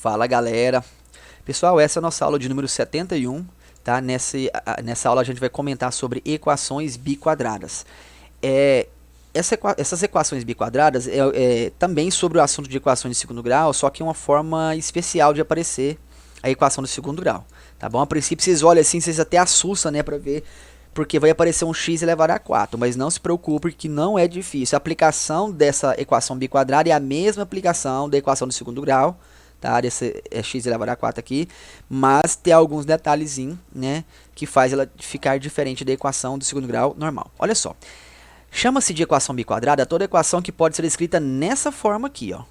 Fala galera, pessoal, essa é a nossa aula de número 71, tá? Nessa aula a gente vai comentar sobre equações biquadradas. Essas equações biquadradas é também sobre o assunto de equações de segundo grau, só que é uma forma especial de aparecer a equação do segundo grau, tá bom? A princípio vocês olham assim, vocês até assustam, né, pra ver, porque vai aparecer um x elevado a 4, mas não se preocupe que não é difícil. A aplicação dessa equação biquadrada é a mesma aplicação da equação do segundo grau, tá? Desse x elevado a 4 aqui, mas tem alguns detalhezinhos, né, que faz ela ficar diferente da equação do segundo grau normal. Olha só, chama-se de equação biquadrada toda equação que pode ser escrita nessa forma aqui, ó.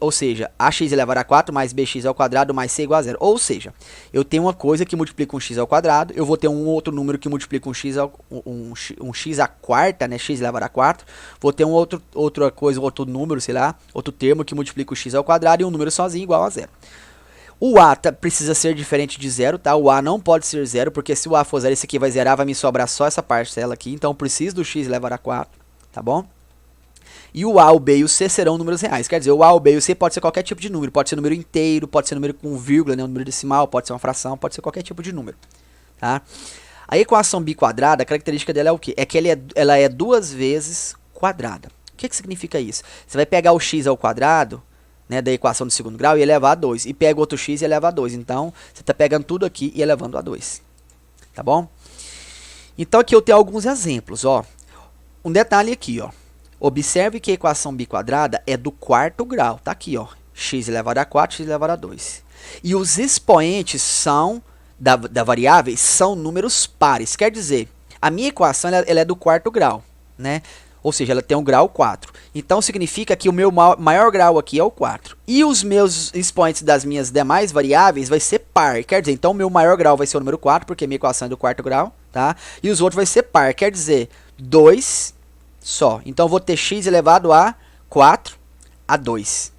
Ou seja, ax elevado a 4 mais bx ao quadrado mais c igual a 0. Ou seja, eu tenho uma coisa que multiplica um x ao quadrado, eu vou ter um outro número que multiplica um x à quarta, né, x elevado a 4, vou ter outra coisa, outro número, sei lá, outro termo que multiplica o x ao quadrado e um número sozinho igual a 0. O a precisa ser diferente de 0, tá? O a não pode ser 0, porque se o a for 0, esse aqui vai zerar, vai me sobrar só essa parcela aqui, então eu preciso do x elevado a 4, tá bom? E o A, o B e o C serão números reais. Quer dizer, o A, o B e o C pode ser qualquer tipo de número. Pode ser número inteiro, pode ser número com vírgula, né, um número decimal, pode ser uma fração, pode ser qualquer tipo de número. Tá? A equação biquadrada, a característica dela é o quê? É que ela é duas vezes quadrada. O que significa isso? Você vai pegar o x ao quadrado, né, da equação do segundo grau e elevar a 2. E pega outro x e eleva a 2. Então, você está pegando tudo aqui e elevando a 2. Tá bom? Então, aqui eu tenho alguns exemplos. Ó. Um detalhe aqui, ó. Observe que a equação biquadrada é do quarto grau. Tá aqui, ó. X elevado a 4, x elevado a 2. E os expoentes da variável são números pares. Quer dizer, a minha equação ela é do quarto grau, né? Ou seja, ela tem um grau 4. Então, significa que o meu maior grau aqui é o 4. E os meus expoentes das minhas demais variáveis vai ser par. Quer dizer, então o meu maior grau vai ser o número 4, porque a minha equação é do quarto grau, tá? E os outros vai ser par. Quer dizer, 2 só. Então, eu vou ter x elevado a 4 a 2.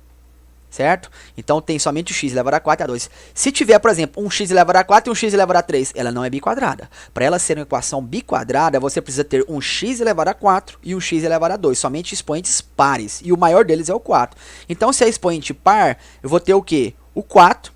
Certo? Então, tem somente o x elevado a 4 a 2. Se tiver, por exemplo, um x elevado a 4 e um x elevado a 3, ela não é biquadrada. Para ela ser uma equação biquadrada, você precisa ter um x elevado a 4 e um x elevado a 2. Somente expoentes pares. E o maior deles é o 4. Então, se é expoente par, eu vou ter o quê? O 4,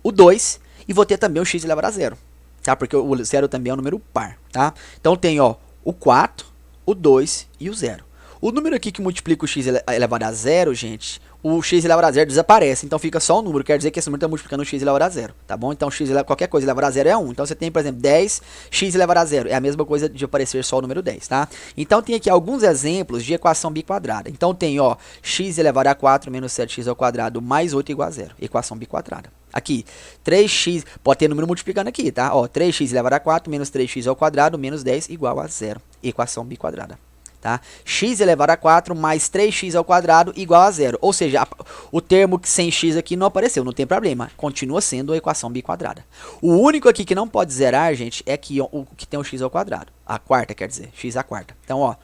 o 2 e vou ter também o x elevado a 0. Tá? Porque o 0 também é um número par. Tá? Então, tem ó, o 4, o 2 e o 0. O número aqui que multiplica o x elevado a 0, gente, o x elevado a 0 desaparece, então fica só o número, quer dizer que esse número está multiplicando o x elevado a 0, tá bom? Então qualquer coisa elevado a 0 é 1, então você tem, por exemplo, 10 x elevado a 0, é a mesma coisa de aparecer só o número 10, tá? Então tem aqui alguns exemplos de equação biquadrada. Então tem, ó, x elevado a 4 menos 7x ao quadrado mais 8 igual a 0, equação biquadrada. Aqui, 3x, pode ter número multiplicando aqui, tá? Ó, 3x elevado a 4 menos 3x ao quadrado menos 10 igual a 0, equação biquadrada. Tá? X elevado a 4 mais 3x ao quadrado igual a 0. Ou seja, o termo sem x aqui não apareceu, não tem problema. Continua sendo a equação biquadrada. O único aqui que não pode zerar, gente, é que o que tem o x ao quadrado. A quarta, quer dizer, x à quarta. Então, ó,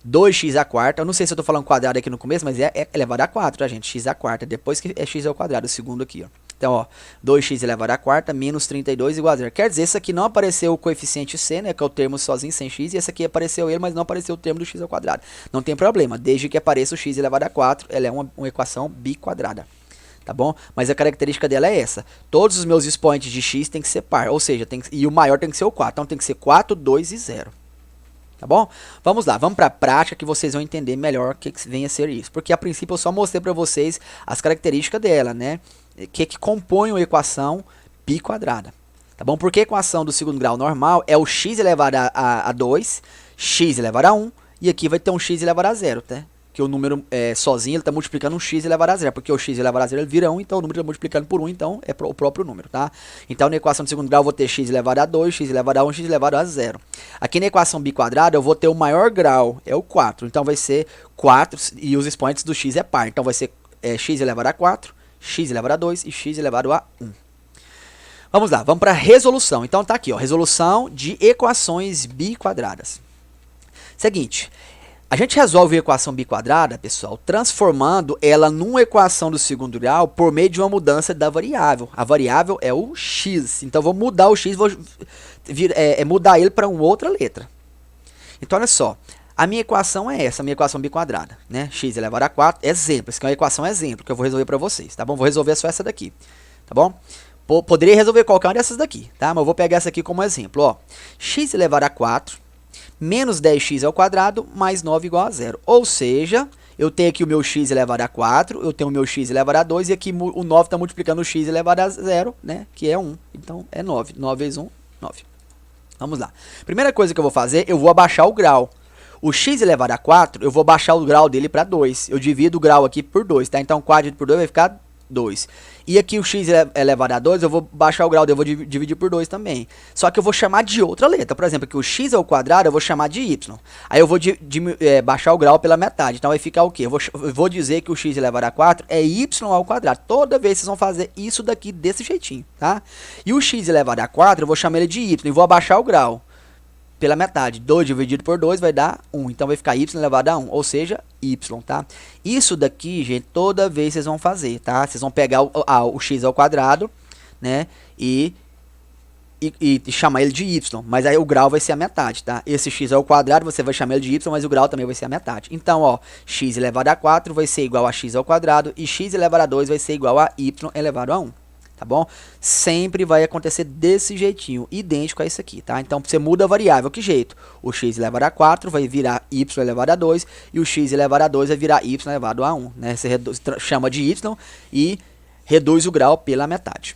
2x à quarta. Eu não sei se eu tô falando quadrado aqui no começo, mas é elevado a 4, tá, gente? X à quarta. Depois que é x ao quadrado, o segundo aqui, ó. Então, ó, 2x elevado a quarta menos 32 igual a 0. Quer dizer, esse aqui não apareceu o coeficiente c, né, que é o termo sozinho sem x, e esse aqui apareceu ele, mas não apareceu o termo do x ao quadrado. Não tem problema, desde que apareça o x elevado a 4, ela é uma equação biquadrada. Tá bom? Mas a característica dela é essa. Todos os meus expoentes de x tem que ser par, ou seja, e o maior tem que ser o 4. Então, tem que ser 4, 2 e 0. Tá bom? Vamos lá, vamos para a prática que vocês vão entender melhor o que vem a ser isso. Porque a princípio eu só mostrei para vocês as características dela, né? Que compõem a equação biquadrada. Tá bom? Porque a equação do segundo grau normal é o x elevado a 2, x elevado a 1, e aqui vai ter um x elevado a 0, tá? Que o número sozinho ele está multiplicando um x elevado a 0, porque o x elevado a 0 ele vira 1, então o número está multiplicando por 1, então é o próprio número, tá? Então na equação do segundo grau eu vou ter x elevado a 2, x elevado a 1, x elevado a 0. Aqui na equação biquadrada eu vou ter o maior grau, é o 4, então vai ser 4, e os expoentes do x é par, então vai ser x elevado a 4, x elevado a 2 e x elevado a 1. Vamos lá, vamos para a resolução. Então tá aqui, ó, resolução de equações biquadradas. Seguinte, a gente resolve a equação biquadrada, pessoal, transformando ela numa equação do segundo grau por meio de uma mudança da variável. A variável é o x, então vou mudar o x, vou mudar ele para uma outra letra. Então olha só, A minha equação é essa, a minha equação biquadrada, né? X elevado a 4, exemplo. Essa aqui é uma equação exemplo que eu vou resolver para vocês, tá bom? Vou resolver só essa daqui, tá bom? Poderia resolver qualquer uma dessas daqui, tá? Mas eu vou pegar essa aqui como exemplo, ó. X elevado a 4 menos 10x ao quadrado mais 9 igual a 0. Ou seja, eu tenho aqui o meu x elevado a 4, eu tenho o meu x elevado a 2 e aqui o 9 está multiplicando o x elevado a 0, né? Que é 1. Então é 9. 9 vezes 1, 9. Vamos lá. Primeira coisa que eu vou fazer, eu vou abaixar o grau. O x elevado a 4, eu vou baixar o grau dele para 2. Eu divido o grau aqui por 2, tá? Então 4 dividido por 2 vai ficar 2. E aqui o x elevado a 2, eu vou baixar o grau dele, eu vou dividir por 2 também. Só que eu vou chamar de outra letra. Por exemplo, aqui o x ao quadrado eu vou chamar de y. Aí eu vou baixar o grau pela metade. Então vai ficar o quê? Eu vou dizer que o x elevado a 4 é y ao quadrado. Toda vez vocês vão fazer isso daqui desse jeitinho, tá? E o x elevado a 4 eu vou chamar ele de y e vou abaixar o grau pela metade. 2 dividido por 2 vai dar 1. Então vai ficar y elevado a 1, ou seja, y, tá? Isso daqui, gente, toda vez vocês vão fazer, tá? Vocês vão pegar o x ao quadrado, né? E chamar ele de y, mas aí o grau vai ser a metade, tá? Esse x ao quadrado você vai chamar ele de y, mas o grau também vai ser a metade. Então, ó, x elevado a 4 vai ser igual a x ao quadrado e x elevado a 2 vai ser igual a y elevado a 1. Tá bom? Sempre vai acontecer desse jeitinho, idêntico a isso aqui, tá? Então, você muda a variável, que jeito? O x elevado a 4 vai virar y elevado a 2 e o x elevado a 2 vai virar y elevado a 1, né? Você chama de y e reduz o grau pela metade.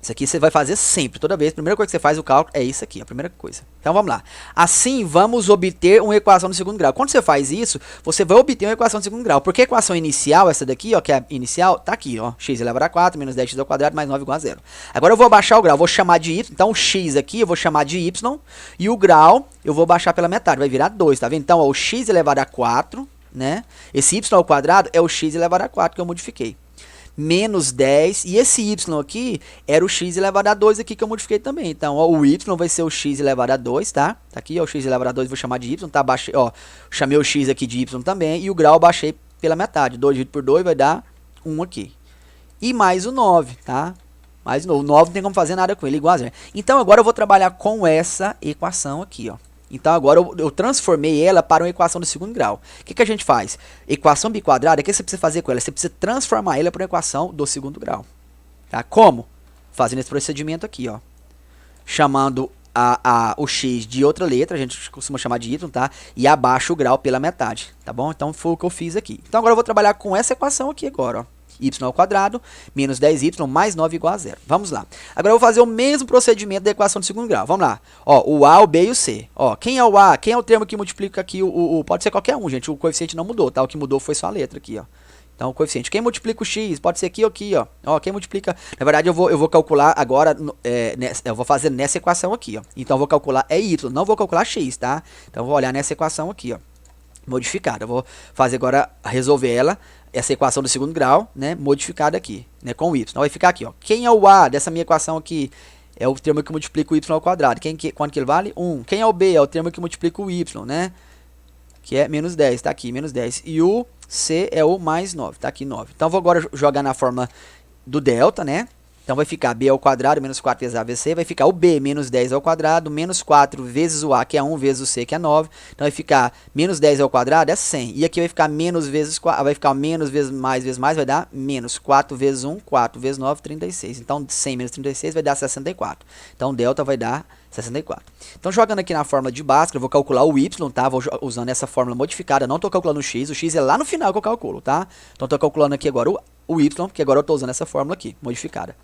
Isso aqui você vai fazer sempre, toda vez. A primeira coisa que você faz o cálculo é isso aqui, a primeira coisa. Então vamos lá. Assim vamos obter uma equação de segundo grau. Quando você faz isso, você vai obter uma equação de segundo grau. Porque a equação inicial, essa daqui, ó, que é a inicial, tá aqui, ó. X elevado a 4 menos 10x ao quadrado mais 9 igual a 0. Agora eu vou abaixar o grau, vou chamar de y. Então o x aqui eu vou chamar de y e o grau eu vou baixar pela metade, vai virar 2, tá vendo? Então ó, o x elevado a 4, né? Esse y ao quadrado é o x elevado a 4 que eu modifiquei. Menos 10, e esse y aqui era o x elevado a 2 aqui que eu modifiquei também. Então, ó, o y vai ser o x elevado a 2, tá? Tá aqui, ó, o x elevado a 2 vou chamar de y, tá? Baixei, ó, chamei o x aqui de y também, e o grau eu baixei pela metade. 2 dividido por 2 vai dar 1 aqui. E mais o 9, tá? Mais o 9 não tem como fazer nada com ele, igual a 0. Então, agora eu vou trabalhar com essa equação aqui, ó. Então, agora eu transformei ela para uma equação de segundo grau. O que a gente faz? Equação biquadrada, o que você precisa fazer com ela? Você precisa transformar ela para uma equação do segundo grau. Tá? Como? Fazendo esse procedimento aqui, ó. Chamando o x de outra letra, a gente costuma chamar de y, tá? E abaixo o grau pela metade, tá bom? Então, foi o que eu fiz aqui. Então, agora eu vou trabalhar com essa equação aqui agora, ó. Y ao quadrado, menos 10y, mais 9 igual a 0. Vamos lá. Agora eu vou fazer o mesmo procedimento da equação de segundo grau. Vamos lá. Ó, o A, o B e o C. Ó, quem é o A? Quem é o termo que multiplica aqui pode ser qualquer um, gente. O coeficiente não mudou, tá? O que mudou foi só a letra aqui, ó. Então, o coeficiente. Quem multiplica o x? Pode ser aqui ou aqui, ó. Ó, quem multiplica... Na verdade, eu vou calcular agora... eu vou fazer nessa equação aqui, ó. Então, eu vou calcular y. Não vou calcular x, tá? Então, eu vou olhar nessa equação aqui, ó. Modificada. Eu vou fazer agora, resolver ela, essa equação do segundo grau, né, modificada aqui, né, com o y. Então vai ficar aqui, ó. Quem é o a dessa minha equação aqui? É o termo que multiplica o y ao quadrado. Quanto que ele vale? 1. Quem é o b? É o termo que multiplica o y, né? Que é menos 10, tá aqui, menos 10. E o c é o mais 9, tá aqui 9. Então vou agora jogar na fórmula do delta, né? Então vai ficar b ao quadrado menos 4 vezes a vezes c, vai ficar o b menos 10 ao quadrado, menos 4 vezes o a, que é 1, vezes o c, que é 9. Então vai ficar menos 10 ao quadrado, é 100. E aqui vai ficar menos vezes 4, vai ficar menos vezes mais, vai dar menos 4 vezes 1, 4 vezes 9, 36. Então 100 menos 36 vai dar 64. Então delta vai dar 64. Então jogando aqui na fórmula de Bhaskara, eu vou calcular o y, tá? Vou usando essa fórmula modificada, não estou calculando o x é lá no final que eu calculo, tá? Então estou calculando aqui agora o y, porque agora eu estou usando essa fórmula aqui, modificada.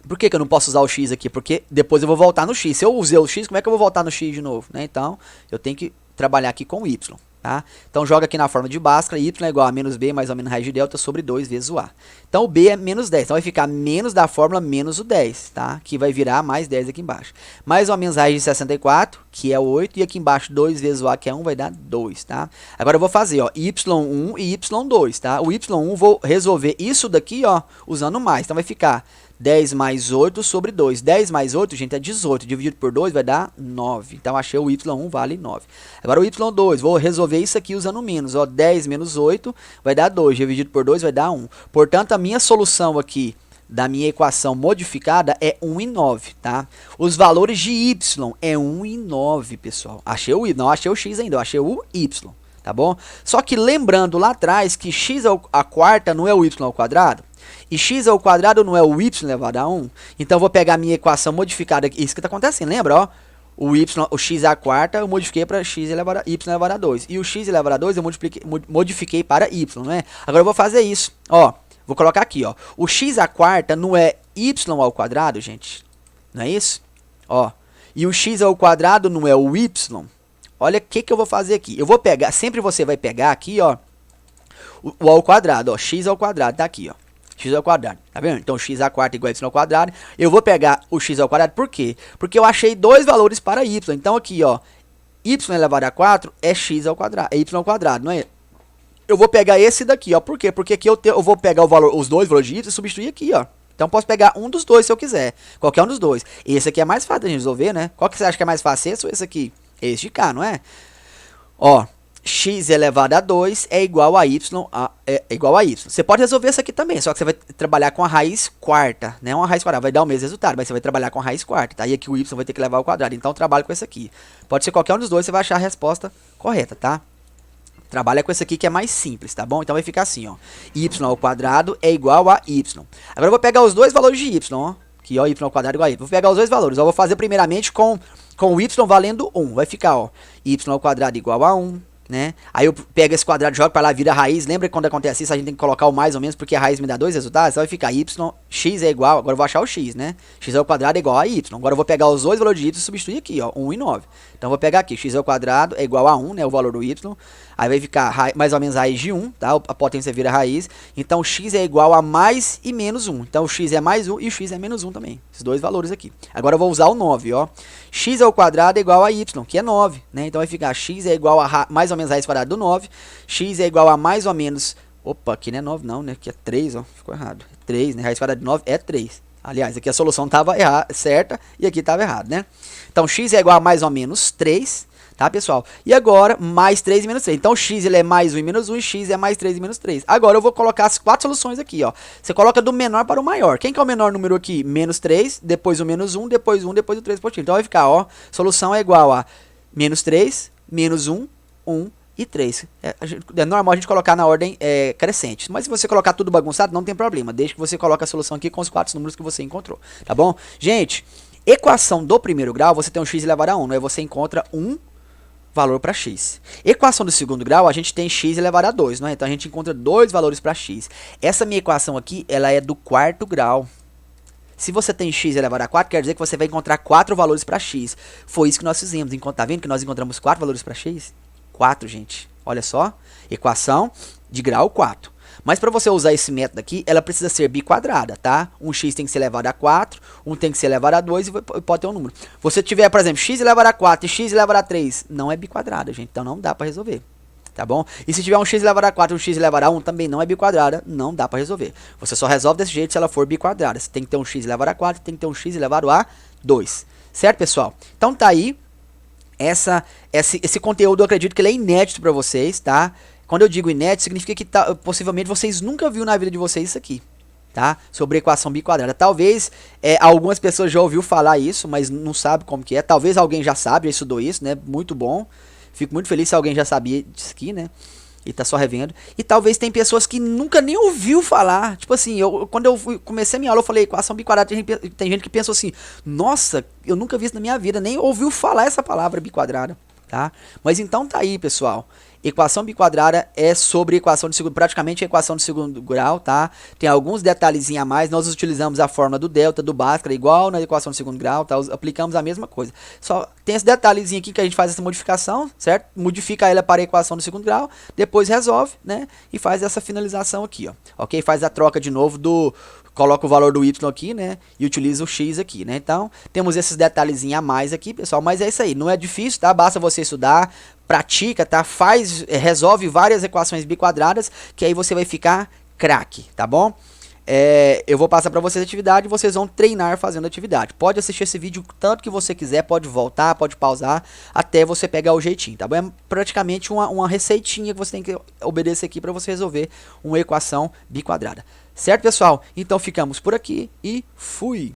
Por que eu não posso usar o x aqui? Porque depois eu vou voltar no x. Se eu usei o x, como é que eu vou voltar no x de novo? Né? Então, eu tenho que trabalhar aqui com o y. Tá? Então, joga aqui na forma de Bhaskara, y é igual a menos b mais ou menos raiz de delta sobre 2 vezes o a. Então, o b é menos 10. Então, vai ficar menos da fórmula menos o 10, tá? Que vai virar mais 10 aqui embaixo. Mais ou menos raiz de 64, que é 8. E aqui embaixo, 2 vezes o a, que é 1, vai dar 2, tá? Agora, eu vou fazer, ó, y1 e y2, tá? O y1, vou resolver isso daqui, ó, usando mais. Então, vai ficar 10 mais 8 sobre 2. 10 mais 8, gente, é 18. Dividido por 2 vai dar 9. Então, achei o y1 vale 9. Agora, o y2, vou resolver isso aqui usando menos. Ó, 10 menos 8 vai dar 2. Dividido por 2 vai dar 1. Portanto, a minha solução aqui da minha equação modificada é 1 e 9, tá? Os valores de y é 1 e 9, pessoal. Achei o y, não achei o x ainda, eu achei o y, tá bom? Só que lembrando lá atrás que x a quarta não é o y ao quadrado, e x ao quadrado não é o y elevado a 1, então eu vou pegar a minha equação modificada aqui, isso que tá acontecendo, lembra, ó? O x à quarta eu modifiquei para y elevado a 2, e o x elevado a 2 eu modifiquei para y, não é? Agora eu vou fazer isso, ó. Vou colocar aqui, ó. O x à quarta não é y ao quadrado, gente? Não é isso? Ó. E o x ao quadrado não é o y. Olha o que eu vou fazer aqui. Eu vou pegar, sempre você vai pegar aqui, ó, o ao quadrado, ó. X ao quadrado, tá aqui, ó. X ao quadrado, tá vendo? Então x à quarta igual a y ao quadrado. Eu vou pegar o x ao quadrado, por quê? Porque eu achei dois valores para y. Então aqui, ó, y elevado a 4 é x ao quadrado, é y ao quadrado, não é? Eu vou pegar esse daqui, ó. Por quê? Porque aqui eu vou pegar os dois valores de y e substituir aqui, ó. Então posso pegar um dos dois se eu quiser. Qualquer um dos dois. Esse aqui é mais fácil de resolver, né? Qual que você acha que é mais fácil? Esse ou esse aqui? Esse de cá, não é? Ó, x elevado a 2 é igual a y, é igual a y. Você pode resolver isso aqui também, só que você vai trabalhar com a raiz quarta, né? Uma raiz quarta vai dar o mesmo resultado, mas você vai trabalhar com a raiz quarta, tá? E aqui o y vai ter que levar ao quadrado. Então eu trabalho com esse aqui. Pode ser qualquer um dos dois, você vai achar a resposta correta, tá? Trabalha com esse aqui que é mais simples, tá bom? Então vai ficar assim, ó. Y ao quadrado é igual a y. Agora eu vou pegar os dois valores de y, ó. Aqui, ó, y ao quadrado é igual a y. Vou pegar os dois valores. Eu vou fazer primeiramente com o y valendo 1. Vai ficar, ó, y ao quadrado igual a 1, né? Aí eu pego esse quadrado, jogo para lá, vira raiz. Lembra que quando acontece isso, a gente tem que colocar o mais ou menos, porque a raiz me dá dois resultados. Então vai ficar y, x é igual, agora eu vou achar o x, né? X ao quadrado é igual a y. Agora eu vou pegar os dois valores de y e substituir aqui, ó, 1 e 9. Então eu vou pegar aqui, x ao quadrado é igual a 1, né? O valor do y. Aí vai ficar mais ou menos raiz de 1, tá? A potência vira raiz. Então x é igual a mais e menos 1. Então o x é mais 1 e o x é menos 1 também. Esses dois valores aqui. Agora eu vou usar o 9, ó. X ao quadrado é igual a y, que é 9, né? Então vai ficar x é igual a mais ou menos raiz quadrada do 9. X é igual a mais ou menos... Opa, aqui não é 9 não, né? Aqui é 3, ó. Ficou errado. 3, né? Raiz quadrada de 9 é 3. Aliás, aqui a solução estava certa e aqui estava errado, né? Então x é igual a mais ou menos 3. Tá, pessoal? E agora, mais 3 e menos 3. Então, x ele é mais 1 e menos 1 e x é mais 3 e menos 3. Agora, eu vou colocar as quatro soluções aqui, ó. Você coloca do menor para o maior. Quem que é o menor número aqui? Menos 3, depois o menos 1, depois 1, depois o 3 positivo. Então, vai ficar, ó, solução é igual a menos 3, menos 1, 1 e 3. É normal a gente colocar na ordem crescente. Mas se você colocar tudo bagunçado, não tem problema. Desde que você coloque a solução aqui com os quatro números que você encontrou. Tá bom? Gente, equação do primeiro grau, você tem um x elevado a 1, né? Você encontra um valor para x. Equação do segundo grau, a gente tem x elevado a 2, não é? Então a gente encontra dois valores para x. Essa minha equação aqui, ela é do quarto grau. Se você tem x elevado a 4, quer dizer que você vai encontrar 4 valores para x. Foi isso que nós fizemos. Tá vendo que nós encontramos 4 valores para x? 4, gente. Olha só. Equação de grau 4. Mas para você usar esse método aqui, ela precisa ser biquadrada, tá? Um x tem que ser elevado a 4, um tem que ser elevado a 2 e pode ter um número. Você tiver, por exemplo, x elevado a 4 e x elevado a 3, não é biquadrada, gente. Então não dá para resolver, tá bom? E se tiver um x elevado a 4 e um x elevado a 1, também não é biquadrada, não dá para resolver. Você só resolve desse jeito se ela for biquadrada. Você tem que ter um x elevado a 4 e tem que ter um x elevado a 2. Certo, pessoal? Então tá aí. Esse conteúdo eu acredito que ele é inédito para vocês, tá? Quando eu digo inédito, significa que possivelmente vocês nunca viram na vida de vocês isso aqui, tá? Sobre equação biquadrada. Talvez algumas pessoas já ouviram falar isso, mas não sabe como que é. Talvez alguém já sabe, já estudou isso, né? Muito bom. Fico muito feliz se alguém já sabia disso aqui, né? E tá só revendo. E talvez tem pessoas que nunca nem ouviu falar. Tipo assim, quando eu comecei a minha aula, eu falei equação biquadrada. Tem gente que pensou assim, nossa, eu nunca vi isso na minha vida, nem ouviu falar essa palavra biquadrada, tá? Mas então tá aí, pessoal. Equação biquadrada é sobre equação de segundo, praticamente equação de segundo grau, tá? Tem alguns detalhezinhos a mais, nós utilizamos a fórmula do delta, do Bhaskara, igual na equação de segundo grau, tá? Aplicamos a mesma coisa. Só tem esse detalhezinho aqui que a gente faz essa modificação, certo? Modifica ela para a equação de segundo grau, depois resolve, né? E faz essa finalização aqui, ó. Ok? Faz a troca de novo coloca o valor do y aqui, né? E utiliza o x aqui, né? Então, temos esses detalhezinhos a mais aqui, pessoal. Mas é isso aí. Não é difícil, tá? Basta você estudar, pratica, tá? Resolve várias equações biquadradas, que aí você vai ficar craque, tá bom? eu vou passar para vocês a atividade e vocês vão treinar fazendo a atividade. Pode assistir esse vídeo tanto que você quiser, pode voltar, pode pausar, até você pegar o jeitinho, tá bom? É praticamente uma receitinha que você tem que obedecer aqui para você resolver uma equação biquadrada. Certo, pessoal? Então ficamos por aqui e fui!